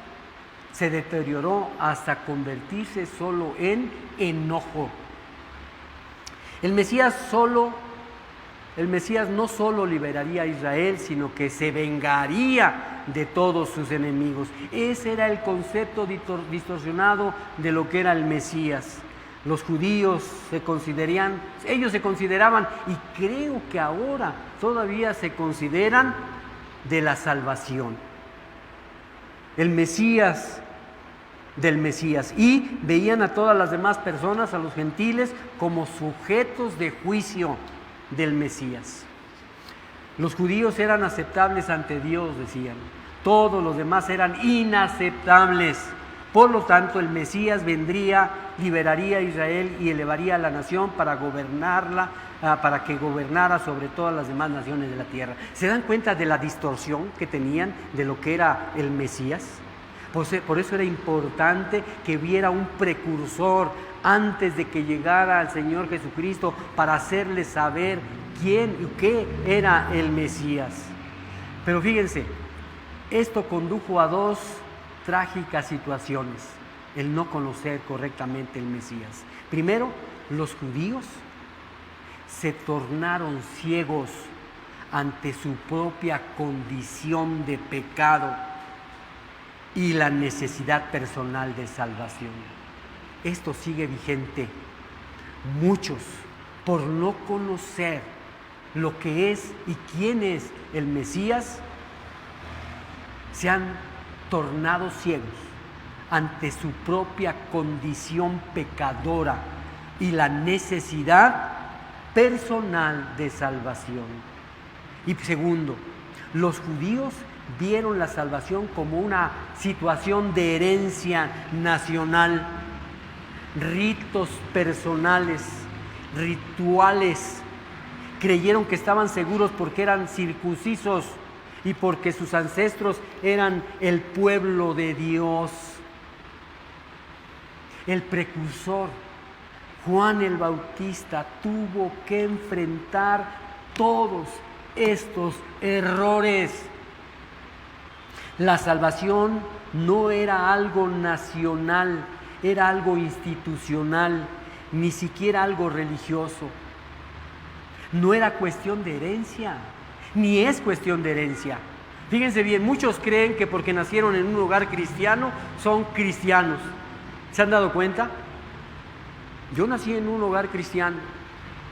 se deterioró hasta convertirse solo en enojo. El Mesías solo El Mesías no solo liberaría a Israel, sino que se vengaría de todos sus enemigos. Ese era el concepto distorsionado de lo que era el Mesías. Los judíos ellos se consideraban, y creo que ahora todavía se consideran, de la salvación. El Mesías del Mesías. Y veían a todas las demás personas, a los gentiles, como sujetos de juicio del Mesías. Los judíos eran aceptables ante Dios, decían. Todos los demás eran inaceptables. Por lo tanto, el Mesías vendría, liberaría a Israel y elevaría a la nación para gobernarla, para que gobernara sobre todas las demás naciones de la tierra. ¿Se dan cuenta de la distorsión que tenían de lo que era el Mesías? Por eso era importante que hubiera un precursor antes de que llegara el Señor Jesucristo, para hacerles saber quién y qué era el Mesías. Pero fíjense, esto condujo a dos trágicas situaciones: el no conocer correctamente el Mesías. Primero, los judíos se tornaron ciegos ante su propia condición de pecado y la necesidad personal de salvación. Esto sigue vigente. Muchos, por no conocer lo que es y quién es el Mesías, se han tornado ciegos ante su propia condición pecadora y la necesidad personal de salvación. Y segundo, los judíos vieron la salvación como una situación de herencia nacional, ritos personales, rituales. Creyeron que estaban seguros porque eran circuncisos y porque sus ancestros eran el pueblo de Dios. El precursor, Juan el Bautista, tuvo que enfrentar todos estos errores. La salvación no era algo nacional, era algo institucional, ni siquiera algo religioso. No era cuestión de herencia, ni es cuestión de herencia. Fíjense bien, muchos creen que porque nacieron en un hogar cristiano son cristianos. ¿Se han dado cuenta? Yo nací en un hogar cristiano,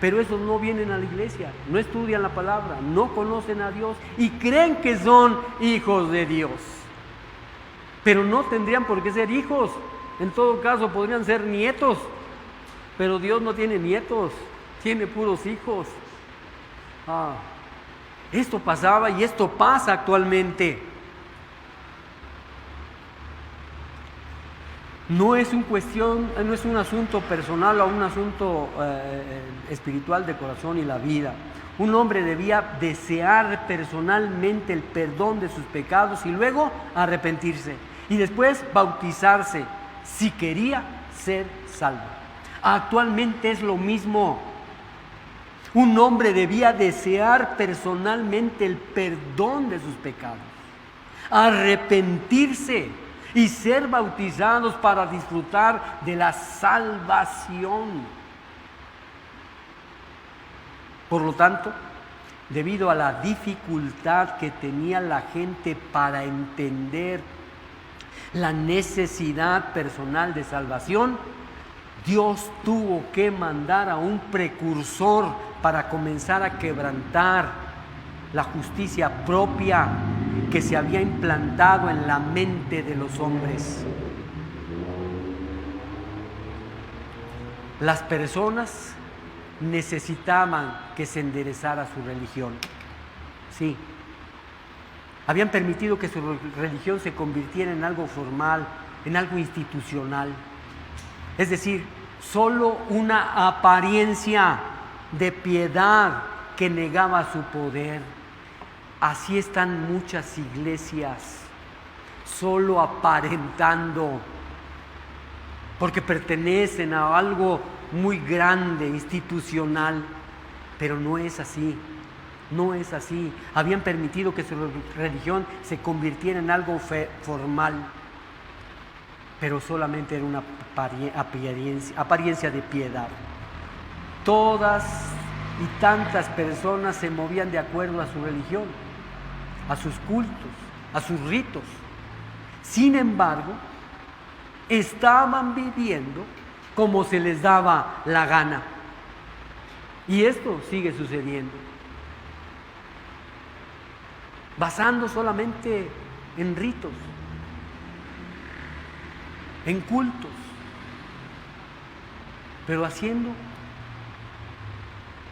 pero esos no vienen a la iglesia, no estudian la palabra, no conocen a Dios y creen que son hijos de Dios. Pero no tendrían por qué ser hijos. En todo caso podrían ser nietos, pero Dios no tiene nietos, tiene puros hijos. Esto pasaba y esto pasa actualmente. No es un asunto personal o un asunto espiritual de corazón y la vida. Un hombre debía desear personalmente el perdón de sus pecados y luego arrepentirse y después bautizarse si quería ser salvo. Actualmente es lo mismo. Un hombre debía desear personalmente el perdón de sus pecados, arrepentirse y ser bautizados para disfrutar de la salvación. Por lo tanto, debido a la dificultad que tenía la gente para entender la necesidad personal de salvación, Dios tuvo que mandar a un precursor para comenzar a quebrantar la justicia propia que se había implantado en la mente de los hombres. Las personas necesitaban que se enderezara su religión. Sí. Habían permitido que su religión se convirtiera en algo formal, en algo institucional. Es decir, solo una apariencia de piedad que negaba su poder. Así están muchas iglesias, solo aparentando, porque pertenecen a algo muy grande, institucional, pero no es así, no es así. Habían permitido que su religión se convirtiera en algo formal, pero solamente era una apariencia de piedad. Todas y tantas personas se movían de acuerdo a su religión, a sus cultos, a sus ritos. Sin embargo, estaban viviendo como se les daba la gana. Y esto sigue sucediendo. Basando solamente en ritos, en cultos, pero haciendo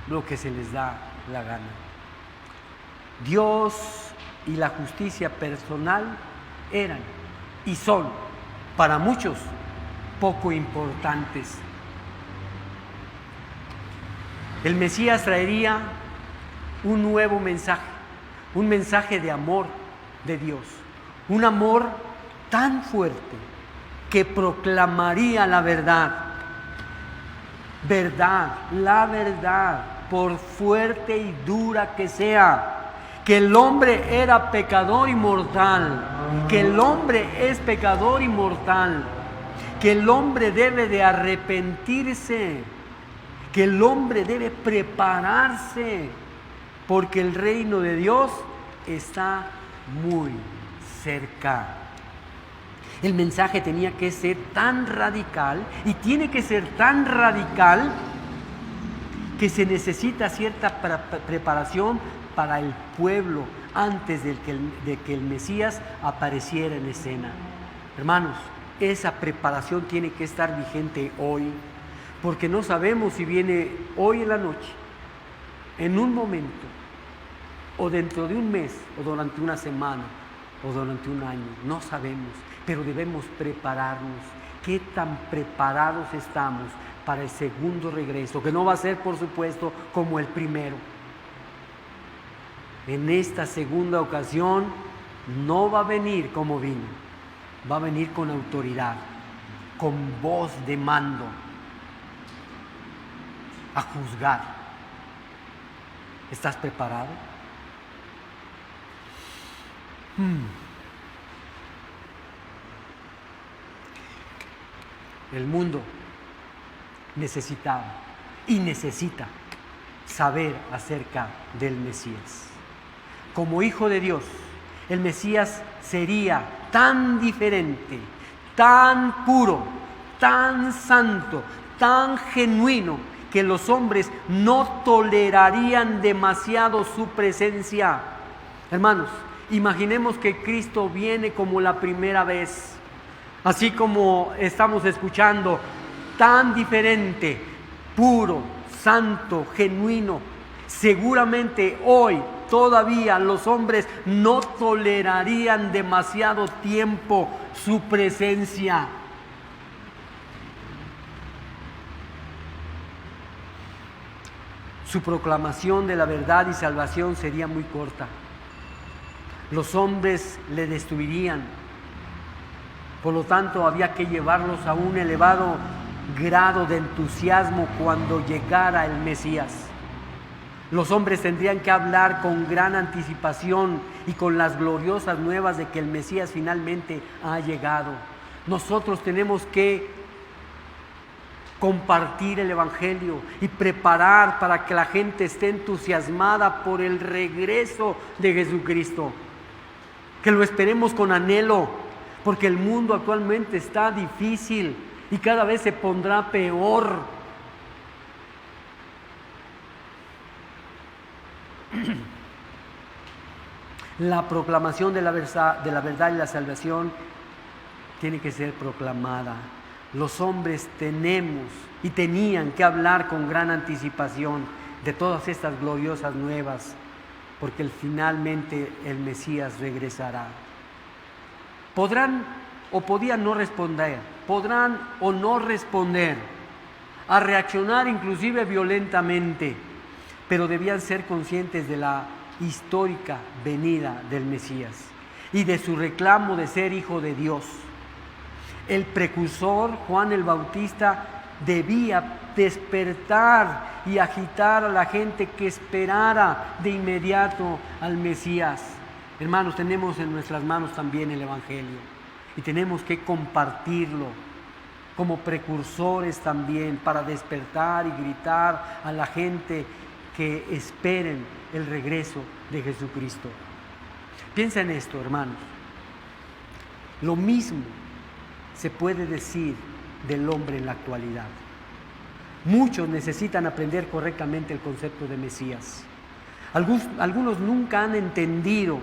lo que se les da la gana. Dios y la justicia personal eran y son para muchos poco importantes. El Mesías traería un nuevo mensaje, un mensaje de amor de Dios, un amor tan fuerte que proclamaría la verdad, la verdad, por fuerte y dura que sea, que el hombre era pecador y mortal, que el hombre es pecador y mortal, que el hombre debe de arrepentirse, que el hombre debe prepararse, porque el reino de Dios está muy cerca. El mensaje tenía que ser tan radical y tiene que ser tan radical que se necesita cierta preparación para el pueblo antes de que el Mesías apareciera en escena. Hermanos, esa preparación tiene que estar vigente hoy, porque no sabemos si viene hoy en la noche, en un momento, o dentro de un mes, o durante una semana, o durante un año. No sabemos, pero debemos prepararnos. ¿Qué tan preparados estamos para el segundo regreso? Que no va a ser, por supuesto, como el primero. En esta segunda ocasión no va a venir como vino, va a venir con autoridad, con voz de mando, a juzgar. ¿Estás preparado? El mundo necesitaba y necesita saber acerca del Mesías. Como hijo de Dios, el Mesías sería tan diferente, tan puro, tan santo, tan genuino, que los hombres no tolerarían demasiado su presencia. Hermanos, imaginemos que Cristo viene como la primera vez, así como estamos escuchando, tan diferente, puro, santo, genuino. Seguramente hoy todavía los hombres no tolerarían demasiado tiempo su presencia. Su proclamación de la verdad y salvación sería muy corta. Los hombres le destruirían. Por lo tanto, había que llevarlos a un elevado grado de entusiasmo cuando llegara el Mesías. Los hombres tendrían que hablar con gran anticipación y con las gloriosas nuevas de que el Mesías finalmente ha llegado. Nosotros tenemos que compartir el Evangelio y preparar para que la gente esté entusiasmada por el regreso de Jesucristo. Que lo esperemos con anhelo, porque el mundo actualmente está difícil y cada vez se pondrá peor. La proclamación de la verdad y la salvación tiene que ser proclamada. Los hombres tenemos y tenían que hablar con gran anticipación de todas estas gloriosas nuevas, porque finalmente el Mesías regresará. Podrán o podían no responder, podrán o no responder, a reaccionar inclusive violentamente, pero debían ser conscientes de la histórica venida del Mesías y de su reclamo de ser hijo de Dios. El precursor, Juan el Bautista, debía despertar y agitar a la gente que esperara de inmediato al Mesías. Hermanos, tenemos en nuestras manos también el Evangelio y tenemos que compartirlo como precursores también para despertar y gritar a la gente que esperen el regreso de Jesucristo. Piensa en esto, hermanos. Lo mismo se puede decir del hombre en la actualidad. Muchos necesitan aprender correctamente el concepto de Mesías. Algunos nunca han entendido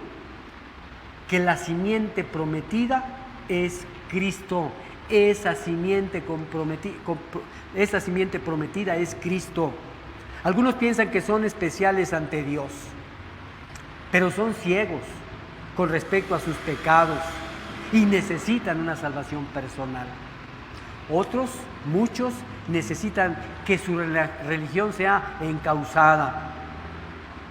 que la simiente prometida es Cristo. Esa simiente prometida es Cristo. Algunos piensan que son especiales ante Dios, pero son ciegos con respecto a sus pecados y necesitan una salvación personal. Otros, muchos, necesitan que su religión sea encauzada.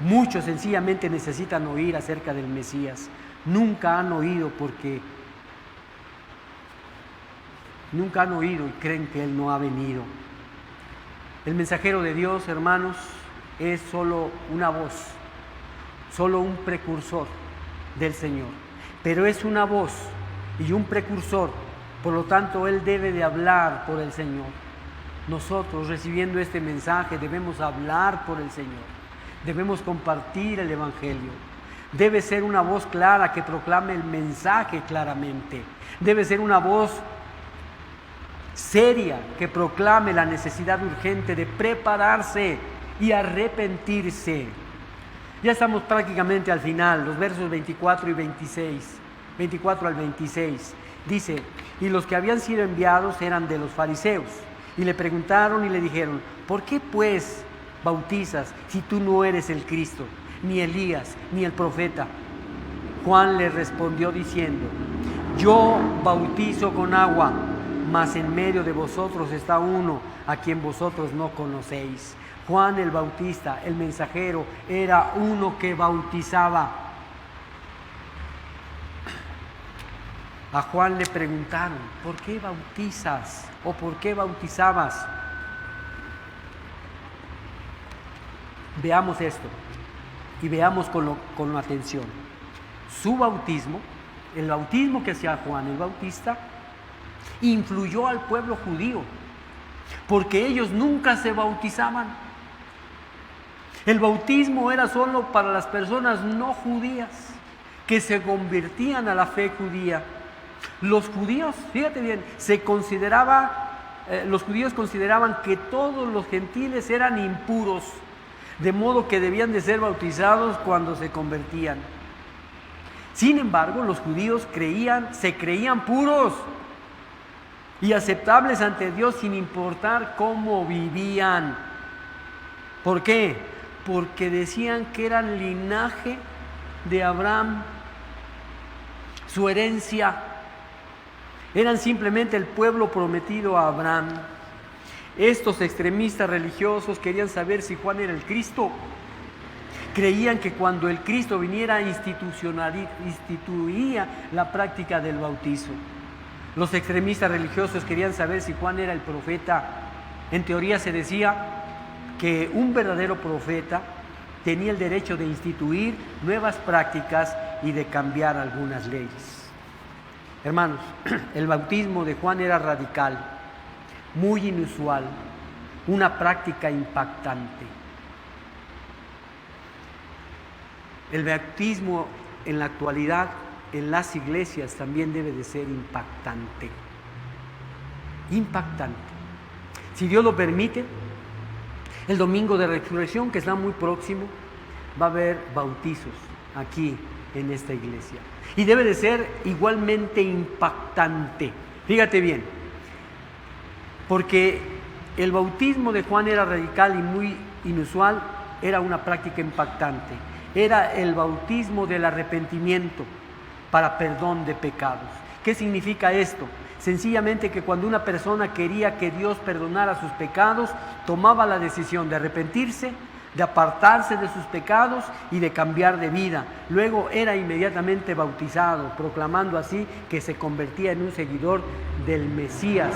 Muchos sencillamente necesitan oír acerca del Mesías. Nunca han oído y creen que Él no ha venido. El mensajero de Dios, hermanos, es solo una voz, solo un precursor del Señor. Pero es una voz y un precursor, por lo tanto Él debe de hablar por el Señor. Nosotros, recibiendo este mensaje, debemos hablar por el Señor. Debemos compartir el Evangelio. Debe ser una voz clara que proclame el mensaje claramente. Debe ser una voz seria que proclame la necesidad urgente de prepararse y arrepentirse. Ya estamos prácticamente al final, los versos 24 y 26, 24 al 26. Dice: y los que habían sido enviados eran de los fariseos, y le preguntaron y le dijeron: ¿por qué pues bautizas si tú no eres el Cristo, ni Elías, ni el profeta? Juan le respondió diciendo: yo bautizo con agua, mas en medio de vosotros está uno a quien vosotros no conocéis. Juan el Bautista, el mensajero, era uno que bautizaba. A Juan le preguntaron: ¿por qué bautizas? ¿O por qué bautizabas? Veamos esto y veamos con atención. Su bautismo, el bautismo que hacía Juan el Bautista, influyó al pueblo judío, porque ellos nunca se bautizaban. El bautismo era solo para las personas no judías que se convertían a la fe judía. Los judíos, fíjate bien, los judíos consideraban que todos los gentiles eran impuros, de modo que debían de ser bautizados cuando se convertían. Sin embargo, los judíos se creían puros y aceptables ante Dios sin importar cómo vivían. ¿Por qué? Porque decían que eran linaje de Abraham, su herencia. Eran simplemente el pueblo prometido a Abraham. Estos extremistas religiosos querían saber si Juan era el Cristo. Creían que cuando el Cristo viniera instituiría la práctica del bautizo. Los extremistas religiosos querían saber si Juan era el profeta. En teoría se decía que un verdadero profeta tenía el derecho de instituir nuevas prácticas y de cambiar algunas leyes. Hermanos, el bautismo de Juan era radical, muy inusual, una práctica impactante. El bautismo en la actualidad en las iglesias también debe de ser impactante. Impactante. Si Dios lo permite, el domingo de resurrección, que está muy próximo, va a haber bautizos aquí en esta iglesia. Y debe de ser igualmente impactante. Fíjate bien, porque el bautismo de Juan era radical y muy inusual, era una práctica impactante. Era el bautismo del arrepentimiento para perdón de pecados. ¿Qué significa esto? Sencillamente que cuando una persona quería que Dios perdonara sus pecados, tomaba la decisión de arrepentirse, de apartarse de sus pecados y de cambiar de vida. Luego era inmediatamente bautizado, proclamando así que se convertía en un seguidor del Mesías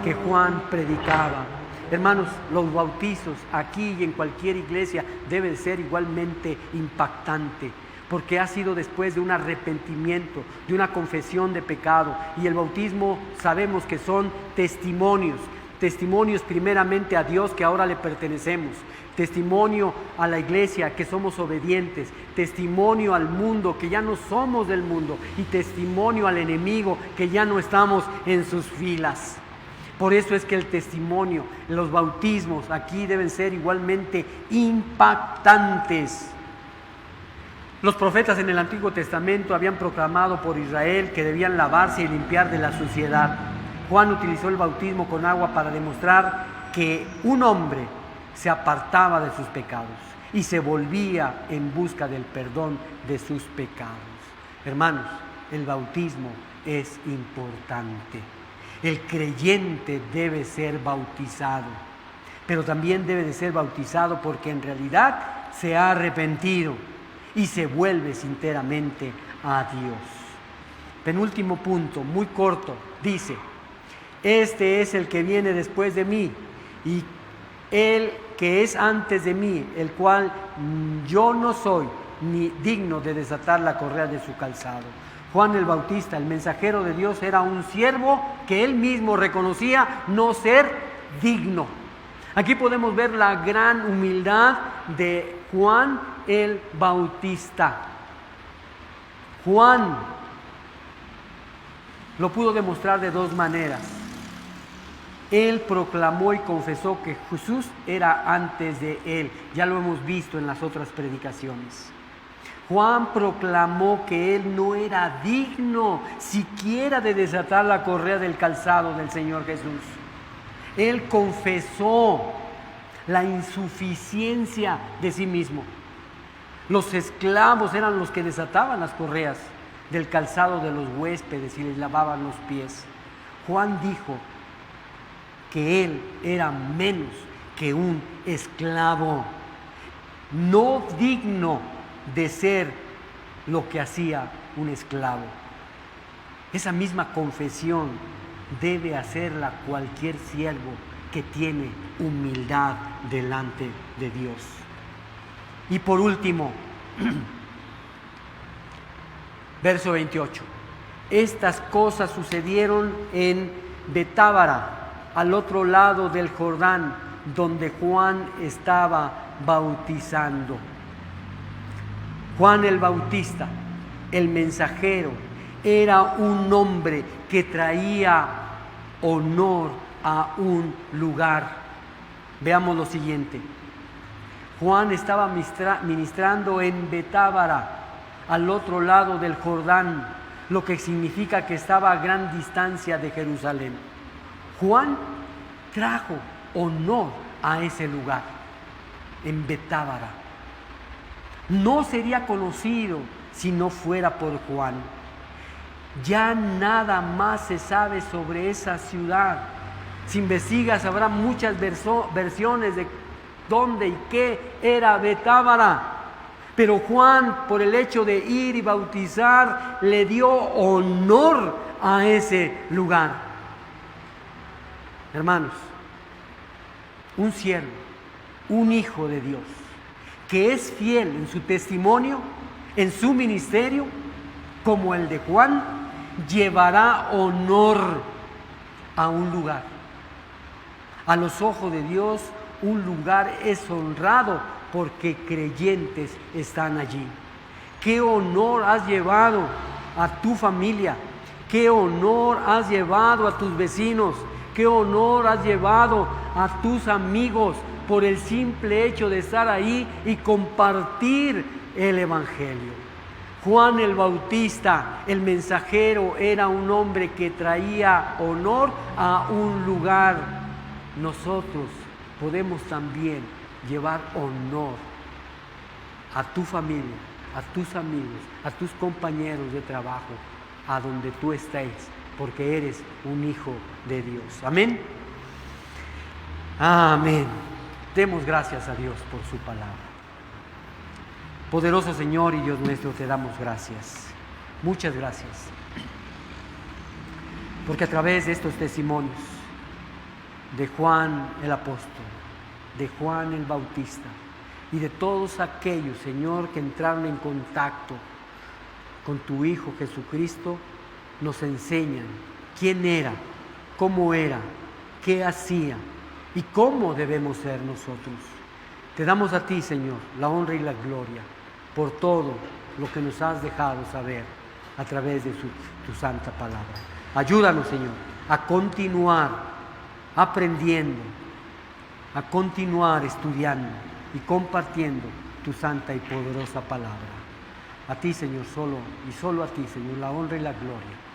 que Juan predicaba. Hermanos, los bautizos aquí y en cualquier iglesia deben ser igualmente impactantes, porque ha sido después de un arrepentimiento, de una confesión de pecado. Y el bautismo sabemos que son testimonios, testimonios primeramente a Dios que ahora le pertenecemos, testimonio a la iglesia que somos obedientes, testimonio al mundo que ya no somos del mundo y testimonio al enemigo que ya no estamos en sus filas. Por eso es que el testimonio, los bautismos aquí deben ser igualmente impactantes. Los profetas en el Antiguo Testamento habían proclamado por Israel que debían lavarse y limpiar de la suciedad. Juan utilizó el bautismo con agua para demostrar que un hombre se apartaba de sus pecados y se volvía en busca del perdón de sus pecados. Hermanos, el bautismo es importante. El creyente debe ser bautizado, pero también debe de ser bautizado porque en realidad se ha arrepentido y se vuelve sinceramente a Dios. Penúltimo punto, muy corto, dice: este es el que viene después de mí y el que es antes de mí, el cual yo no soy ni digno de desatar la correa de su calzado. Juan el Bautista, el mensajero de Dios, era un siervo que él mismo reconocía no ser digno. Aquí podemos ver la gran humildad de Juan el Bautista. Juan lo pudo demostrar de dos maneras. Él proclamó y confesó que Jesús era antes de él. Ya lo hemos visto en las otras predicaciones. Juan proclamó que él no era digno siquiera de desatar la correa del calzado del Señor Jesús. Él confesó la insuficiencia de sí mismo. Los esclavos eran los que desataban las correas del calzado de los huéspedes y les lavaban los pies. Juan dijo que él era menos que un esclavo, no digno de ser lo que hacía un esclavo. Esa misma confesión debe hacerla cualquier siervo que tiene humildad delante de Dios. Y por último, verso 28. Estas cosas sucedieron en Betábara, al otro lado del Jordán, donde Juan estaba bautizando. Juan el Bautista, el mensajero, era un hombre que traía honor a un lugar. Veamos lo siguiente. Juan estaba ministrando en Betábara, al otro lado del Jordán, lo que significa que estaba a gran distancia de Jerusalén. Juan trajo honor a ese lugar, en Betábara. No sería conocido si no fuera por Juan. Ya nada más se sabe sobre esa ciudad. Si investigas habrá muchas versiones de dónde y qué era Betábara. Pero Juan, por el hecho de ir y bautizar, le dio honor a ese lugar. Hermanos, un siervo, un hijo de Dios, que es fiel en su testimonio, en su ministerio, como el de Juan, llevará honor a un lugar. A los ojos de Dios, un lugar es honrado porque creyentes están allí. ¿Qué honor has llevado a tu familia? ¿Qué honor has llevado a tus vecinos? ¿Qué honor has llevado a tus amigos por el simple hecho de estar ahí y compartir el Evangelio? Juan el Bautista, el mensajero, era un hombre que traía honor a un lugar. Nosotros podemos también llevar honor a tu familia, a tus amigos, a tus compañeros de trabajo, a donde tú estés, porque eres un hijo de Dios. Amén. Amén. Demos gracias a Dios por su palabra. Poderoso Señor y Dios nuestro, te damos gracias. Muchas gracias. Porque a través de estos testimonios de Juan el apóstol, de Juan el Bautista y de todos aquellos, Señor, que entraron en contacto con tu Hijo Jesucristo, nos enseñan quién era, cómo era, qué hacía y cómo debemos ser nosotros. Te damos a ti, Señor, la honra y la gloria por todo lo que nos has dejado saber a través de tu santa palabra. Ayúdanos, Señor, a continuar aprendiendo, a continuar estudiando y compartiendo tu santa y poderosa palabra. A ti, Señor, solo y solo a ti, Señor, la honra y la gloria.